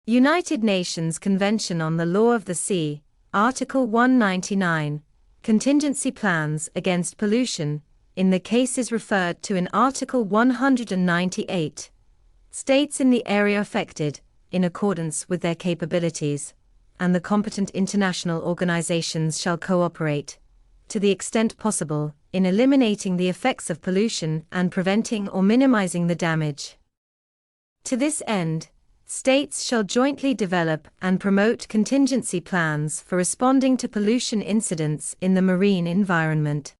United Nations Convention on the Law of the Sea, Article 199, Contingency Plans Against Pollution, in the cases referred to in Article 198, states in the area affected, in accordance with their capabilities, and the competent international organizations shall cooperate, to the extent possible, in eliminating the effects of pollution and preventing or minimizing the damage. To this end, states shall jointly develop and promote contingency plans for responding to pollution incidents in the marine environment.